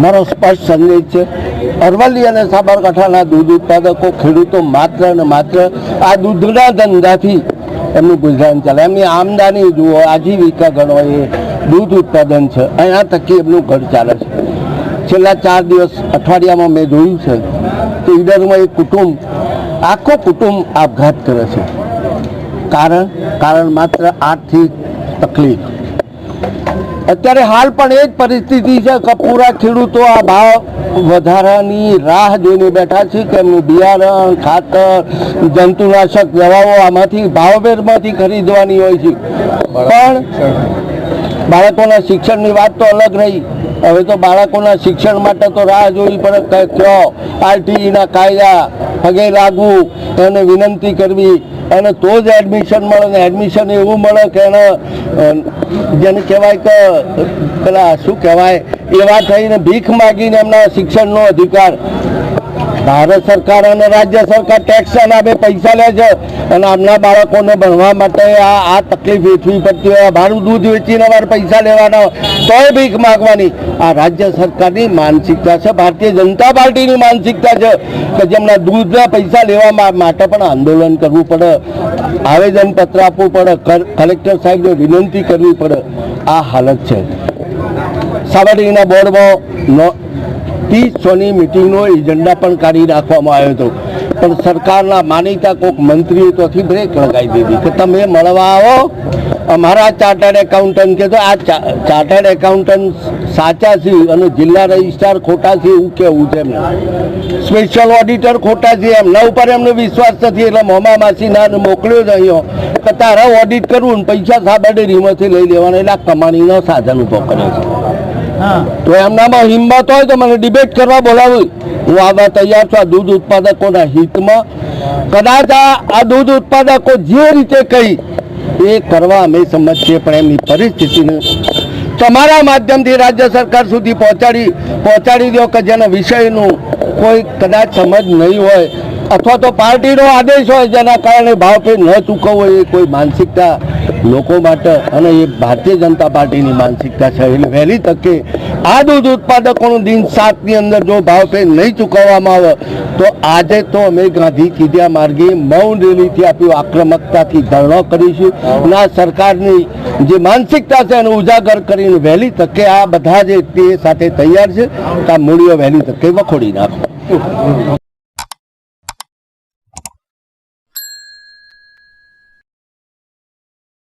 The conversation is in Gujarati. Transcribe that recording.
મારો સ્પષ્ટ સંદેશ છે, અરવલ્લી અને સાબરકાંઠાના દૂધ ઉત્પાદકો ખેડૂતો માત્ર અને માત્ર આ દૂધના ધંધાથી એમનું ગુજરાન ચાલે, એમની આમદની જુઓ, આજીવિકા ગણો એ દૂધ ઉત્પાદન છે, અહીંયા થકી એમનું ઘર ચાલે છે। છેલ્લા 4 દિવસ અઠવાડિયામાં મેં જોયું છે કે ઈડરમાં એક કુટુંબ, આખો કુટુંબ આપઘાત કરે છે। કારણ માત્ર આર્થિક તકલીફ। અત્યારે હાલ પણ એ જ પરિસ્થિતિ છે કે પૂરા ખેડૂતો આ ભાવ વધારાની રાહ જોઈને બેઠા છે કે એમનું બિયારણ, ખાતર, જંતુનાશક દવાઓ આમાંથી ભાવભેરમાંથી ખરીદવાની હોય છે। પણ બાળકોના શિક્ષણની વાત તો અલગ રહી, હવે તો બાળકોના શિક્ષણ માટે તો રાહ જોવી પડે, કયો આરટીઈના કાયદા પગે લાગવું, એને વિનંતી કરવી, એને તો જ એડમિશન મળે ને એડમિશન એવું મળે કે એને જેને કહેવાય કે પેલા શું કહેવાય એવા થઈને ભીખ માગીને એમના શિક્ષણનો અધિકાર। ભારત સરકાર અને રાજ્ય સરકાર ટેક્સ નામે પૈસા લે છે અને આમના બાળકોને ભણવા માટે આ તકલીફ વેઠવી પડતી હોય, મારું દૂધ વેચીને અમારે પૈસા લેવાના તોય ભીખ માગવાની। આ રાજ્ય સરકારની માનસિકતા છે, ભારતીય જનતા પાર્ટીની માનસિકતા છે કે જેમના દૂધના પૈસા લેવા માટે પણ આંદોલન કરવું પડે, આવેદનપત્ર આપવું પડે, કલેક્ટર સાહેબને વિનંતી કરવી પડે। આ હાલત છે। સાબરડીના બોર્ડમાં 30-100ની મિટિંગનો એજન્ડા પણ કાઢી નાખવામાં આવ્યો હતો, પણ સરકારના માનીતા કોઈક મંત્રીએ તોથી બ્રેક લગાવી દીધી કે તમે મળવા આવો। અમારા ચાર્ટર્ડ એકાઉન્ટન્ટ કે તો આ ચાર્ટર્ડ એકાઉન્ટન્ટ સાચા છે અને જિલ્લા રજિસ્ટ્રાર ખોટા છે એવું કેવું છે એમને, સ્પેશિયલ ઓડિટર ખોટા છે, એમના ઉપર એમને વિશ્વાસ નથી એટલે મોમા માસીના મોકલ્યો જ અહીંયા કે તારા ઓડિટ કરવું ને પૈસા સાબરડીમાંથી લઈ લેવાના, એટલે આ કમાણીનો સાધન ઉભો કર્યો છે। તો એમનામાં હિંમત હોય તો મને ડિબેટ કરવા બોલાવું, હું આવવા તૈયાર છું। આ દૂધ ઉત્પાદકોના હિતમાં કદાચ આ દૂધ ઉત્પાદકો જે રીતે કહી એ કરવા અમે સમજીએ, પણ એમની પરિસ્થિતિને તમારા માધ્યમથી રાજ્ય સરકાર સુધી પહોંચાડી દો કે જેના વિષયનું કોઈ કદાચ સમજ નહીં હોય અથવા તો પાર્ટીનો આદેશ હોય જેના કારણે ભાવફેર ન ચૂકવવો, એ કોઈ માનસિકતા લોકો માટે અને એ ભારતીય જનતા પાર્ટીની માનસિકતા છે। એટલે વહેલી તકે આ દૂધ ઉત્પાદકોનું દિન 7ની અંદર જો ભાવફેર નહીં ચૂકવવામાં આવે તો આજે તો અમે ગાંધી કીધા માર્ગે મૌન રેલીથી આપ્યું આક્રમકતાથી ધરણો કરીશું અને આ સરકારની જે માનસિકતા છે એને ઉજાગર કરીને વહેલી તકે આ બધા જે તે સાથે તૈયાર છે કે આ મૂડીઓ વહેલી તકે વખોડી નાખો।